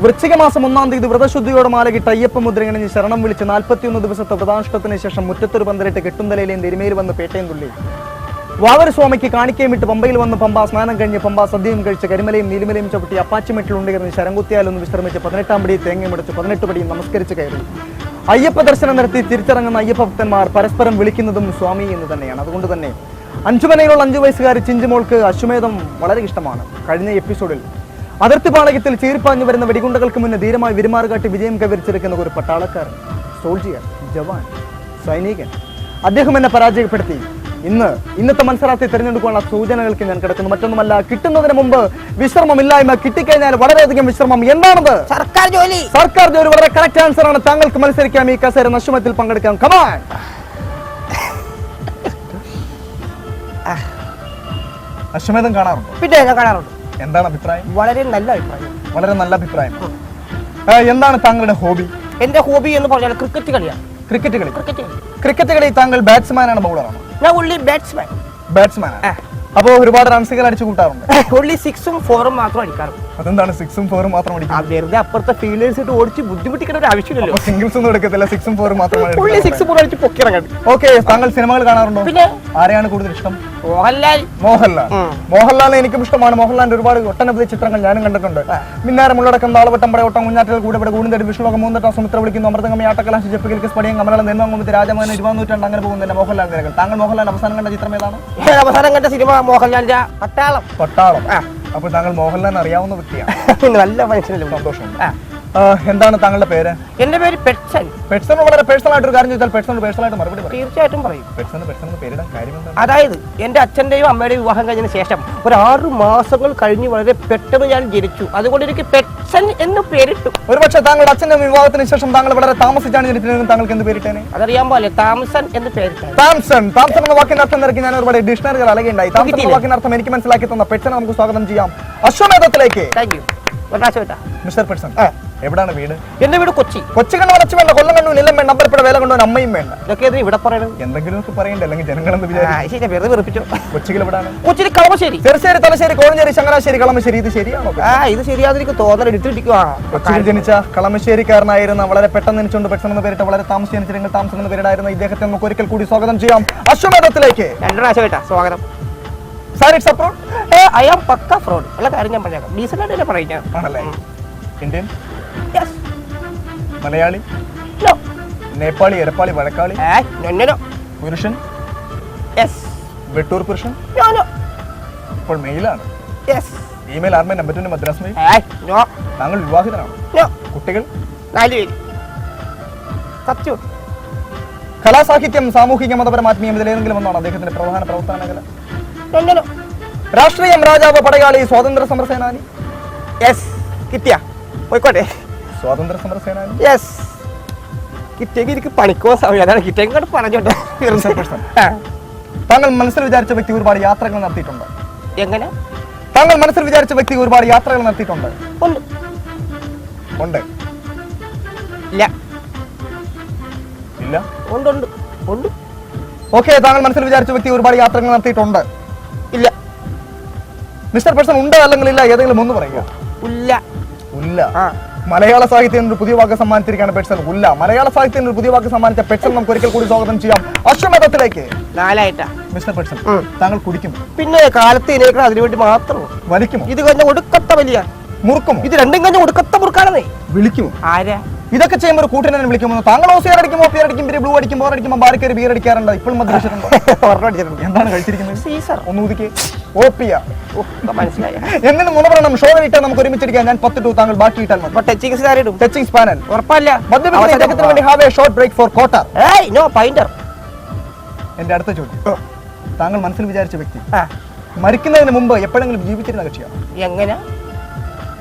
വൃശ്ചിക മാസം 1-ാം തീയതി വ്രതശുദ്ധിയോടെ മാലകിട്ട് അയ്യപ്പ മുദ്രയണിഞ്ഞ് ശരണം വിളിച്ച് 41 ദിവസത്തെ വ്രതാനുഷ്ഠത്തിന് ശേഷം മുറ്റത്തൊരു പന്തലിട്ട് കെട്ടുന്തലയിലെയും എരുമയിൽ വന്ന് പേട്ടയും തുള്ളി വാവര സ്വാമിക്ക് കാണിക്കയും വിട്ട് പമ്പയിൽ വന്ന് പമ്പ സ്നാനം കഴിഞ്ഞ് പമ്പ സദ്യയും കഴിച്ച് കരിമലയും നീലിമലയും ചവിട്ടി അപ്പാച്ചിമെട്ടിലുണ്ടെന്ന് ശരംകുത്തിയാലൊന്ന് വിശ്രമിച്ച് 18-ാം പടി തേങ്ങയും എടുത്ത് 18 പടിയും നമസ്കരിച്ച് കയറി അയ്യപ്പ ദർശനം നടത്തി തിരിച്ചിറങ്ങുന്ന അയ്യപ്പ ഭക്തന്മാർ പരസ്പരം വിളിക്കുന്നതും സ്വാമി എന്ന് തന്നെയാണ്. അതുകൊണ്ട് തന്നെ അഞ്ചുമനയിലുള്ള 5 വയസ്സുകാരി ചിഞ്ചുമോൾക്ക് അശ്വമേധം വളരെ ഇഷ്ടമാണ്. കഴിഞ്ഞ എപ്പിസോഡിൽ അതിർത്തി പാളയത്തിൽ ചീറിപ്പാഞ്ഞു വരുന്ന വെടികുണ്ടകൾക്ക് മുന്നേ ധീരമായി വിരുമാറുകാട്ടി വിജയം കൈവരിച്ചെടുക്കുന്ന ഒരു പട്ടാളക്കാരൻ, സോൾജിയർ, ജവാൻ, സൈനികൻ. അദ്ദേഹം എന്നെ പരാജയപ്പെടുത്തി. ഇന്നത്തെ മത്സരത്തെ തിരഞ്ഞെടുക്കാനുള്ള സൂചനകൾക്ക് ഞാൻ കിടക്കുന്നു. മറ്റൊന്നുമല്ല, കിട്ടുന്നതിന് മുമ്പ് വിശ്രമമില്ലായ്മ, കിട്ടിക്കഴിഞ്ഞാൽ വളരെയധികം വിശ്രമം. എന്താണത്? സർക്കാർ ജോലി. സർക്കാർ ജോലി വളരെ കറക്റ്റ് ആൻസർ ആണ്. താങ്കൾക്ക് മത്സരിക്കാം, ഈ കസേര നശ്വമത്തിൽ പങ്കെടുക്കാം. കമാൻ. അശ്വമേധം കാണാറുണ്ട്? പിന്നെ ഞാൻ കാണാറുണ്ട്. എന്താണ് അഭിപ്രായം? വളരെ നല്ല അഭിപ്രായം. വളരെ നല്ല അഭിപ്രായം. എന്താണ് താങ്കളുടെ ഹോബി? എന്റെ ഹോബി എന്ന് പറഞ്ഞാൽ ക്രിക്കറ്റ് കളിയാണ്. ക്രിക്കറ്റ് കളി. താങ്കൾ ബാറ്റ്സ്മാൻ ആണ്, ബൗളറാണോ? ഞാൻ ഉള്ളി ബാറ്റ്സ്മാൻ. ബാറ്റ്സ്മാൻ. അപ്പോ ഒരുപാട് റൺസുകൾ അടിച്ചു കൂട്ടാറുണ്ട്? ഉള്ളി 6ഉം 4ഉം മാത്രം അടിക്കാറുണ്ട്. അതെന്താണ് 6ഉം 4ഉം മാത്രം അടിക്കുന്നത്? വെറുതെ അപ്പുറത്തെ ഫീൽഡേഴ്സ് ഇട്ട് ഓടിച്ച് ബുദ്ധിമുട്ടിക്കേണ്ട ഒരു ആവശ്യമില്ലല്ലോ. സിംഗിൾസ് ഒന്നും എടുക്കത്തില്ല, 6ഉം 4ഉം മാത്രമാണ്. ഉള്ളി 6 4 അടിച്ച് പൊക്കിറങ്ങി. ഓക്കെ, താങ്കൾ സിനിമകൾ കാണാറുണ്ടോ? പിന്നെ ആരെയാണ് കൂടുതൽ ഇഷ്ടം? മോഹൻലാൽ. മോഹൻലാലിനെ എനിക്കും ഇഷ്ടമാണ്. മോഹൻലാലിന്റെ ഒരുപാട് ഒട്ടനവധി ചിത്രങ്ങൾ ഞാനും കണ്ടിട്ടുണ്ട്. മിന്നാരം, ഉള്ളടക്കം, താളവട്ടം, പടയോട്ടം, കുഞ്ഞാറ്റൽ, കൂടെ കൂടുന്നടി, വിഷ്ണുലോകം, മൂന്നട്ട, സുമിത്ര വിളിക്കുന്നു, അമൃതം, ആട്ടക്കലാശ്, ജപ്പിക്കൽ, സ്പടിയം, കമലം, നെന്മാങ്കുമ്പത്തി, രാജമോഹൻ, 20 നൂറ്റാണ്ട്, അങ്ങനെ പോകുന്നില്ല മോഹൻലാൽ നിരകൾ. താങ്കൾ മോഹൻലാൽ അവസാനം കണ്ട ചിത്രം ഏതാണ്? അവസാനം കണ്ട സിനിമ മോഹൻലാലിന്റെ പട്ടാളം. അപ്പോൾ താങ്കൾ മോഹൻലാലിനെ അറിയാവുന്ന വ്യക്തിയാണ്. നല്ല മനുഷ്യനല്ലേ. സന്തോഷം. എന്താണ് താങ്കളുടെ പേര്? എന്റെ പേര് പെട്സൺ. പെട്സൺ വളരെ പേഴ്സണൽ ആയിട്ട് ഒരു കാര്യം ചോദിച്ചാൽ പെട്സൺ പേഴ്സണലായിട്ട് മറുപടി പറയും. തീർച്ചയായിട്ടും പറയും. പെട്സൺ പേരിടാൻ കാര്യം എന്താണ്? അതായത് എന്റെ അച്ഛന്റെയും അമ്മയുടെയും വിവാഹം കഴിഞ്ഞതിന് ശേഷം ഒരു 6 മാസങ്ങൾ കഴിഞ്ഞ് വളരെ പെട്ടെന്ന് ഞാൻ ജനിച്ചു. അതുകൊണ്ട് എനിക്ക് പെട്സൺ എന്ന് പേരിട്ടു. ഒരുപക്ഷെ താങ്കളുടെ അച്ഛന്റെ വിവാഹത്തിന് ശേഷം താങ്കൾ വളരെ താമസിച്ചാണ് ജനിച്ചതെങ്കിൽ താങ്കൾക്ക് എന്ത് പേരിട്ടേനെ? അതറിയാൻ പോലെ താമസൻ എന്ന് പേരിട്ടു. താംസൺ എന്ന വാക്കിന്റെ അർത്ഥം നിരക്കി ഞാൻ ഒരുപാട് ഡിക്ഷണറികൾ അലകയുണ്ടായി. താംസൺ എന്ന വാക്കിന്റെ അർത്ഥം എനിക്ക് മനസ്സിലാക്കി തന്ന പെട്സൺ നമുക്ക് സ്വാഗതം ചെയ്യാം അശ്വമേധത്തിലേക്ക്. താങ്ക് യു മിസ്റ്റർ പെട്സൺ. എവിടാണ് വീട്? എന്റെ വീട് കൊച്ചി. കൊച്ചി കണ്ടു വരച്ചു വേണ്ട, കൊല്ലം കണ്ടു, നിലം വേണ്ട, അമ്പലപ്പുഴ വേല കൊണ്ടു, അമ്മയും വേണ്ട. ഇതൊക്കെ ഇവിടെ പറയണത് എന്തെങ്കിലും ഒക്കെ പറയണ്ടേ, അല്ലെങ്കിൽ ജനങ്ങളെന്ന് വിചാരിച്ചു. വെറുതെ വെറുപ്പിച്ചോ. കൊച്ചിയിൽ എവിടാണ്? കൊച്ചിയിൽ കളമശ്ശേരി. ചെറുശ്ശേരി, തലശ്ശേരി, കോഴഞ്ചേരി, ചങ്ങനാശ്ശേരി, കളമശ്ശേരി. ഇത് ശരിയാണോ? ഇത് ശരിയാതിരിക്കും തോന്നൽ എടുത്തിരിക്കുക. കൊച്ചിയിൽ ജനിച്ച കളമശ്ശേരിക്കാരനായിരുന്ന വളരെ പെട്ടെന്ന് ജനിച്ചുകൊണ്ട് പെട്ടെന്ന് എന്ന് പേരിട്ട് വളരെ താമസിച്ച് ജനിച്ചിരുന്ന താമസം എന്ന് പേരിടായിരുന്ന ഇദ്ദേഹത്തെ നമുക്ക് ഒരിക്കൽ കൂടി സ്വാഗതം ചെയ്യാം അശ്വമേധത്തിലേക്ക്. 2 പ്രാവശ്യം സ്വാഗതം. ഐ ആം പക്ക ഫ്രോഡ്. ഉള്ള കാര്യം ഞാൻ പറഞ്ഞേക്കാം. ഡീസൻ്റായിട്ട് പറയാം. ആണല്ലേ? ഇന്ത്യൻ, മലയാളി, നേപ്പാളി, എടപ്പാളി, വഴക്കാളി, പുരുഷൻ, വെട്ടൂർ പുരുഷൻ, ഇപ്പോൾ മെയിലാണ്. ഇമെയിൽ ആർമേ നമ്പർ 2 മദ്രാസ് മെയിൽ. താങ്കൾ വിവാഹിതനാണ്? കുട്ടികൾ? 4 പേര്. സത്യം. കലാസാഹിത്യം, സാമൂഹിക, മതപരം, ആത്മീയം ഇതിലേതെങ്കിലും ഒന്നാണ് അദ്ദേഹത്തിന്റെ പ്രധാന പ്രവർത്തന മേഖല? രാഷ്ട്രീയം, രാജാവ്, പടയാളി, സ്വാതന്ത്ര്യ സമര സേനാനി? കിട്ടിയ പോയിക്കോട്ടെ. സ്വാതന്ത്ര്യ സമര സേനാനി? കിട്ടിയെങ്കിൽ എനിക്ക് പണിക്കോ സമയം. അതാണ് കിട്ടിയെങ്കിൽ പറഞ്ഞോട്ടെ. താങ്കൾ മനസ്സിൽ വിചാരിച്ച വ്യക്തി ഒരുപാട് യാത്രകൾ നടത്തിയിട്ടുണ്ട്? എങ്ങനെ? താങ്കൾ മനസ്സിൽ വിചാരിച്ച വ്യക്തി ഒരുപാട് യാത്രകൾ നടത്തിയിട്ടുണ്ട്? ഉണ്ട്. ഇല്ല. ഇല്ല. ഉണ്ട്. ഓക്കെ, താങ്കൾ മനസ്സിൽ വിചാരിച്ച വ്യക്തി ഒരുപാട് യാത്രകൾ നടത്തിയിട്ടുണ്ട്? ഇല്ല. മിസ്റ്റർ പെട്സൺ ഉണ്ട് അല്ലെങ്കിൽ ഇല്ല, ഏതെങ്കിലും ഒന്ന് പറയുക. ഇല്ല. മലയാള സാഹിത്യത്തിന് ഒരു പുതിയ വാക്ക് സമ്മാനിച്ചിരിക്കുകയാണ് പെട്സൺ. ഉല്ല. മലയാള സാഹിത്യത്തിന് ഒരു പുതിയ വാക്ക് സമ്മാനിച്ച പെട്സൺ നമുക്ക് ഒരിക്കൽ കൂടി സ്വാഗതം ചെയ്യാം അശ്വമേധത്തിലേക്ക്. 4 മിസ്റ്റർ പെട്സൺ, താങ്കൾ കുടിക്കും? പിന്നെ കാലത്ത് ഇനേക്കണം, അതിനുവേണ്ടി മാത്രം. വലിക്കുമോ? ഇത് കഴിഞ്ഞ ഒടുക്കത്ത വലിയ മുറുക്കുമോ? ഇത് രണ്ടും കഴിഞ്ഞ ഒടുക്കത്ത മുറുക്കാണെന്നേ. വിളിക്കുമോ? ആരാ? ഇതൊക്കെ ചെയ്യുമ്പോൾ ഒരു കൂട്ടിനെ വിളിക്കുമോ? താങ്കൾ ഓസിയർ അടിക്കും, ഓപ്പിയർ അടിക്കും, ബ്ലൂ അടിക്കും, ബോർ അടിക്കുമ്പോൾ ബാരിക്കേറി ബിയർ അടിക്കാറുണ്ട്. ഇപ്പോഴും മദ്യപിച്ചിട്ടുണ്ടോ? എന്താണ് കഴിച്ചിരിക്കുന്നത്? സീസർ. ഒന്ന് ഊതിക്ക്. ഓപ്പിയ. മനസ്സിലായി. എങ്ങനെ നുണ പറയണം? ഷോ ഇട്ടാൽ നമുക്ക് ഒരുമിച്ചിരിക്കാൻ. ഞാൻ 10 ടു, താങ്കൾ ബാക്കി ഇട്ടാൽ മതി. ടച്ചിങ് സ്പാനൽ ഉറപ്പല്ല. മദ്യപിക്കുന്നതിന് വേണ്ടി have a short break for quarter. No പൈൻഡർ. എന്റെ അടുത്ത ചോദ്യം, താങ്കൾ മനസ്സിൽ വിചാരിച്ച വ്യക്തി മരിക്കുന്നതിന് മുമ്പ് എപ്പോഴെങ്കിലും ജീവിച്ചിരുന്ന കക്ഷിയാണ്? എങ്ങനെ?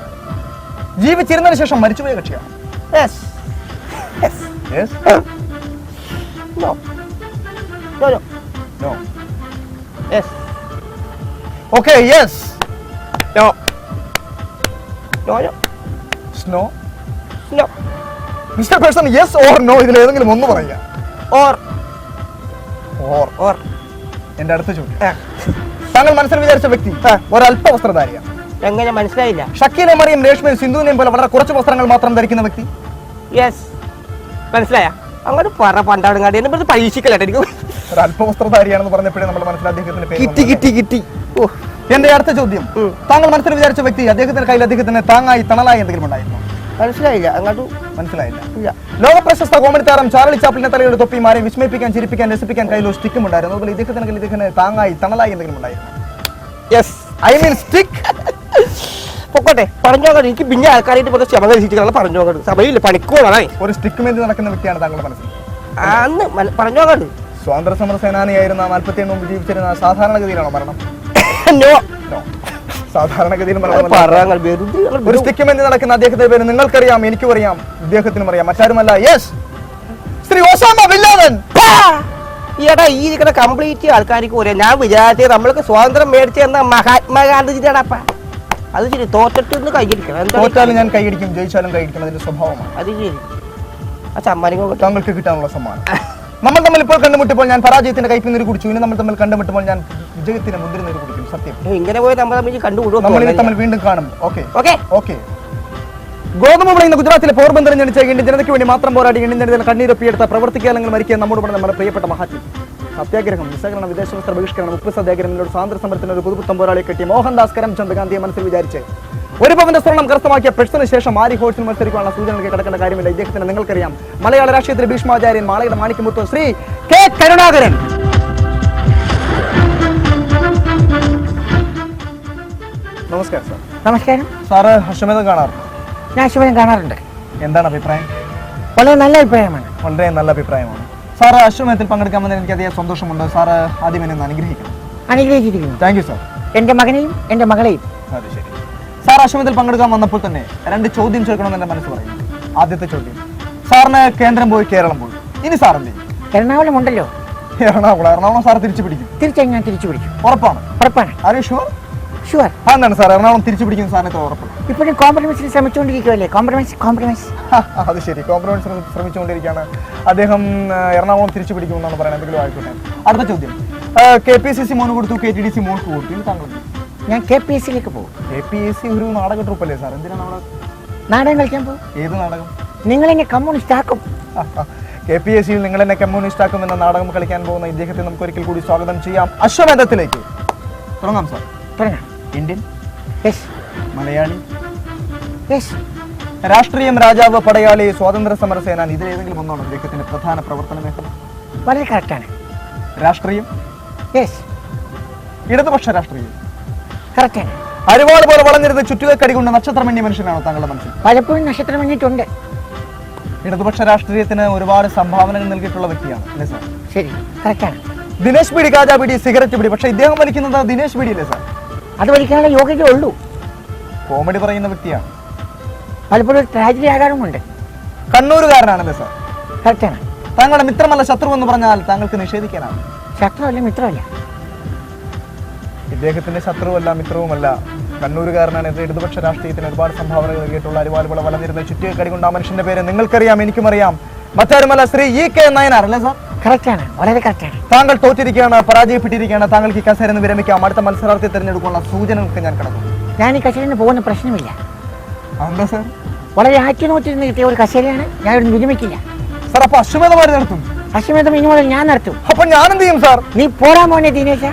ജീവിച്ചിരുന്നതിന് ശേഷം മരിച്ചുപോയ കക്ഷിയാണ്? Okay, yes, no, snow, mister person, yes or no, ഇതിൽ ഏതെങ്കിലും ഒന്ന് പറയുക. ഓർ. എന്റെ അടുത്ത ചോദ്യം, താങ്കൾ മനസ്സിൽ വിചാരിച്ച വ്യക്തി ഒരല്പ വസ്ത്രധാരിയാണ്? എങ്ങനെ മനസ്സിലായില്ല? ഷക്കീലെ മറിയം രേഷ്മയും സിന്ധുവിനെയും പോലെ വളരെ കുറച്ച് വസ്ത്രങ്ങൾ മാത്രം ധരിക്കുന്ന വ്യക്തി. യെസ്, മനസ്സിലായ? അങ്ങോട്ട് പറ പണ്ടാടുങ്ങാടി എന്നെ പരീക്ഷിക്കലട്ടെ. എനിക്ക് ഒരു അല്പവസ്ത്രധാരിയാണെന്ന് പറഞ്ഞപ്പോഴേ നമ്മൾ മനസ്സിലാക്കിയ കിട്ടി. ഓ, എന്റെ അടുത്ത ചോദ്യം, താങ്കൾ മനസ്സിൽ വിചാരിച്ച വ്യക്തി അദ്ദേഹത്തിന്റെ കയ്യിൽ അദ്ദേഹത്തിന് താങ്ങായി തണലായി എന്തെങ്കിലും ഉണ്ടായിരുന്നു? മനസ്സിലായില്ല. അങ്ങോട്ട് മനസ്സിലായില്ല. ഇല്ല. ലോക പ്രശസ്ത കോമഡി താരം ചാർലി ചാപ്ലിന്റെ തലയുടെ തൊപ്പി മാറി വിസ്മയിപ്പിക്കാൻ, ചിരിപ്പിക്കാൻ, രസിപ്പിക്കാൻ കയ്യിൽ ഒരു സ്റ്റിക്കും ഉണ്ടായിരുന്നു. അതുപോലെ ഇദ്ദേഹത്തിന് കയ്യിൽ ഇദ്ദേഹത്തിന് താങ്ങായി തണലായി എന്തെങ്കിലും ഉണ്ടായിരുന്നു? Yes, I mean stick. പൊക്കോട്ടെ, പറഞ്ഞോട്ടെ. എനിക്ക് പിന്നെ ആൾക്കാരായിട്ട് പോലെ ക്ഷമ ധരിച്ചിട്ടാണ് പറഞ്ഞോട്ട്. സഭയില്ല പണിക്കോളാണ്. ഒരു സ്റ്റിക്കുമേന്തി നടക്കുന്ന വ്യക്തിയാണ് താങ്കളുടെ മനസ്സിൽ. അന്ന് പറഞ്ഞോട്ട്. സ്വാതന്ത്ര്യ സമര സേനാനിയായിരുന്ന 47 മുമ്പ് ജീവിച്ചിരുന്ന സാധാരണഗതിയിലാണോ മരണം? നോ, സാധാരണഗതിയിൽ ഒരു സ്റ്റിക്കുമേന്തി നടക്കുന്ന അദ്ദേഹത്തിന്റെ പേര് നിങ്ങൾക്കറിയാം, എനിക്കും അറിയാം, ഇദ്ദേഹത്തിനും അറിയാം. മറ്റാരുമല്ല, yes, Shri Osama bin Laden. ഈടാ ഈ ഇരിക്കുന്ന കംപ്ലീറ്റ് ആൾക്കാർക്ക് പറയാം. ഞാൻ വിചാരിച്ചത് നമ്മൾക്ക് സ്വാതന്ത്ര്യം മേടിച്ചു തന്ന മഹാത്മാഗാന്ധിജിയാടപ്പ. അത് ശരി, തോറ്റിട്ട് കൈയടിക്കണം. തോറ്റാലും ഞാൻ കൈയടിക്കും, ജയിച്ചാലും കൈയടിക്കും, അതിന്റെ സ്വഭാവമാണ്. അത് ശരി. ആ സമ്മാനങ്ങൾ താങ്കൾക്ക് കിട്ടാനുള്ള സമ്മാനം. നമ്മൾ തമ്മിൽ ഇപ്പോൾ കണ്ടുമുട്ടിപ്പോൾ ഞാൻ പരാജയത്തിന്റെ കൈപ്പിൽ നീര് കുടിച്ചു. ഇനി നമ്മൾ തമ്മിൽ കണ്ടുമുട്ടുമ്പോൾ ഞാൻ വിജയത്തിന് മുന്തിരി നീര് കുടിക്കും. സത്യം. ഇങ്ങനെ പോയി നമ്മൾ തമ്മിൽ കണ്ടുകൂടും. നമ്മൾ തമ്മിൽ വീണ്ടും കാണും. Okay okay okay. ഗോതമ്പ് വിളയുന്ന ഗുജറാത്തിലെ പോർബന്ദർ ജനിച്ച ഇന്ത്യൻ ജനതയ്ക്ക് വേണ്ടി മാത്രം പോരാടി ഇന്ത്യൻ ജനതയിൽ കണ്ണീരൊപ്പിയെടുത്ത പ്രവർത്തിക്കാലങ്ങൾ മരിക്കാൻ നമ്മോട് പറഞ്ഞ നമ്മുടെ പ്രിയപ്പെട്ട മഹാത്മ. സത്യാഗ്രഹം, നിസ്സഹകരണം, വിദേശ വസ്ത്ര ബഹിഷ്കരണം, ഉപ്പ് സത്യാഗ്രഹത്തിലൂടെ സ്വാതന്ത്ര്യ സമരത്തിന് ഒരു പുതുപുത്തൻ പോരാളിയെ കെട്ടിയ മോഹൻദാസ് കരംചന്ദ് ഗാന്ധിയെ മനസ്സിൽ വിചാരിച്ച് ഒരു പവന്റെ സ്വർണ്ണം കരസ്ഥമാക്കിയ പെട്സിന് ശേഷം ആരി ഹോഴ്സിൽ മത്സരിക്കാനുള്ള സൂചനകൾ കിടക്കേണ്ട കാര്യമില്ല. ഇദ്ദേഹത്തിന് നിങ്ങൾക്കറിയാം, മലയാള രാഷ്ട്രീയത്തിലെ ഭീഷ്മാചാര്യൻ, മാളയുടെ മാണിക്യമുത്ത് ശ്രീ കെ കരുണാകരൻ. നമസ്കാരം സാർ. നമസ്കാരം സാറ് അശ്വമേധം കാണാറുണ്ട്? ഞാൻ അശ്വമേധം കാണാറുണ്ട്. എന്താണ് അഭിപ്രായം? വളരെ നല്ല അഭിപ്രായമാണ്. വളരെ നല്ല അഭിപ്രായമാണ്. സാറ് അശ്വമേധത്തിൽ പങ്കെടുക്കാമെന്ന് എനിക്ക് അധികം സന്തോഷമുണ്ട്. സാറ് ആദ്യം എന്നെ അനുഗ്രഹിക്കണം. അനുഗ്രഹിച്ചിരിക്കുന്നു. Thank you sir. എന്റെ മകനെയും എന്റെ മകളെയും. അത് ശരി. സാർ അശ്വമേധത്തിൽ പങ്കെടുക്കാൻ വന്നപ്പോൾ തന്നെ 2 ചോദ്യം ചോദിക്കണമെന്ന് എന്റെ മനസ്സ് പറയുന്നു. ആദ്യത്തെ ചോദ്യം, സാറിന് കേന്ദ്രം പോയി കേരളം പോയി, ഇനി സാർ എന്ത് ചെയ്യും? എറണാകുളം ഉണ്ടല്ലോ. എറണാകുളം സാർ തിരിച്ചു പിടിക്കും? തീർച്ചയായും ഞാൻ തിരിച്ചു പിടിക്കും. ഉറപ്പാണ്? ഉറപ്പാണ്. Are you sure? ഷുവർ. എന്താണ് സാർ എറണാകുളം തിരിച്ചു പിടിക്കും സാറിന് ഉറപ്പ്? ഇപ്പോഴും കോംപ്രമൈസിന് ശ്രമിച്ചുകൊണ്ടിരിക്കുകയല്ലേ. കോംപ്രമൈസ്. അത് ശരി, കോംപ്രമൈസ് ശ്രമിച്ചുകൊണ്ടിരിക്കുകയാണ് അദ്ദേഹം. എറണാകുളം തിരിച്ചു പിടിക്കുമെന്നാണ് പറയുന്നത്. എന്തെങ്കിലും ആയിക്കോട്ടെ. അടുത്ത ചോദ്യം, KPCC മോന് കൊടുത്തു, KTDC മോൾക്ക് കൊടുത്തു, ഇനി താങ്കൾ? ഞാൻ KPSC പോകും. KPSC ഒരു നാടക ട്രൂപ്പല്ലേ സാർ? എന്തിനാണ് അവിടെ നാടകം കളിക്കാൻ പോകും? ഏത് നാടകം? നിങ്ങൾ എന്നെ കമ്മ്യൂണിസ്റ്റ് ആക്കും. KPSCയിൽ നിങ്ങൾ എന്നെ കമ്മ്യൂണിസ്റ്റ് ആക്കും എന്ന നാടകം കളിക്കാൻ പോകുന്ന ഇദ്ദേഹത്തെ നമുക്ക് ഒരിക്കൽ കൂടി സ്വാഗതം ചെയ്യാം അശ്വമേധത്തിലേക്ക്. തുടങ്ങാം സാർ. തുടങ്ങാം. ഇന്ത്യൻ? യെസ്. മലയാളി? യെസ്. രാഷ്ട്രീയം, രാജാവ്, പടയാളി, സ്വാതന്ത്ര്യ സമര സേനാനി, ഇതിലേതെങ്കിലും ഒന്നാണ് അദ്ദേഹത്തിന്റെ പ്രധാന പ്രവർത്തന മേഖല? വളരെ കറക്റ്റാണ്. രാഷ്ട്രീയം? യെസ്. ഇടതുപക്ഷ രാഷ്ട്രീയം? കറക്റ്റാണ്. അരിവാൾ പോലെ വളഞ്ഞിരുന്ന ചുറ്റുകക്കടി കൊണ്ട് നക്ഷത്രമെണ്ണിയ മനുഷ്യനാണോ താങ്കളുടെ മനസ്സിൽ? പലപ്പോഴും നക്ഷത്രം എണ്ണിട്ടുണ്ട്. ഇടതുപക്ഷ രാഷ്ട്രീയത്തിന് ഒരുപാട് സംഭാവനകൾ നൽകിയിട്ടുള്ള വ്യക്തിയാണ് അല്ലേ സാർ? ശരി, കറക്റ്റാണ്. ദിനേശ് ബീഡി, ഗാജ ബീഡി, സിഗരറ്റ് ബീഡി, പക്ഷേ ഇദ്ദേഹം വലിക്കുന്നത് ദിനേശ് ബീഡി അല്ലേ സാർ? അത് വലിക്കാനുള്ള യോഗ്യത ഉള്ളൂ. കോമഡി പറയുന്ന വ്യക്തിയാണ്. പലപ്പോഴും ട്രാജഡി ആകാറുമുണ്ട്. കണ്ണൂരുകാരനാണല്ലേ സാർ? കറക്റ്റാണ്. താങ്കളുടെ മിത്രമല്ല ശത്രു എന്ന് പറഞ്ഞാൽ താങ്കൾക്ക് നിഷേധിക്കാനാണ്. ശത്രുവല്ല, മിത്രമല്ല. ഇദ്ദേഹത്തിന്റെ ശത്രുവല്ല, മിത്രവുമല്ല, കണ്ണൂരുകാരനാണ്. ഇടതുപക്ഷ രാഷ്ട്രീയത്തിന് ഒരുപാട് സംഭാവനകൾ നൽകിയിട്ടുള്ള അരിവാളുകൾ വളഞ്ഞിരുന്ന ചുറ്റികക്കടി കൊണ്ട് ആ മനുഷ്യന്റെ പേര് നിങ്ങൾക്കറിയാം, എനിക്കും അറിയാം. മറ്റാരുമല്ല, ശ്രീ EK നയനാർ അല്ലേ സാർ? കറക്റ്റാണ്, വളരെ കറക്റ്റാണ്. താങ്കൾ തോറ്റിരിക്കുകയാണ്, പരാജയപ്പെട്ടിരിക്കുകയാണ്. താങ്കൾക്ക് ഈ കസേരന്ന് വിരമിക്കാം. അടുത്ത മത്സരാർത്ഥി തിരഞ്ഞെടുക്കാനുള്ള സൂചനകൾക്ക് ഞാൻ കിടക്കുന്നു. ഞാൻ ഈ കസേരന് പോകുന്ന പ്രശ്നമില്ല. എന്താ സാർ? വളരെ ആറ്റുനോറ്റിരുന്ന് കിട്ടിയ ഒരു കസേരയാണ്. ഞാൻ ഇവിടെ വിരമിക്കില്ല സാർ. അപ്പൊ അശ്വമേധമാര് നടത്തും? അശ്വമേധം ഇനി മുതൽ ഞാൻ നടത്തും. അപ്പൊ ഞാൻ എന്ത് ചെയ്യും സാർ? നീ പോരാ മോനെ ദിനേശ.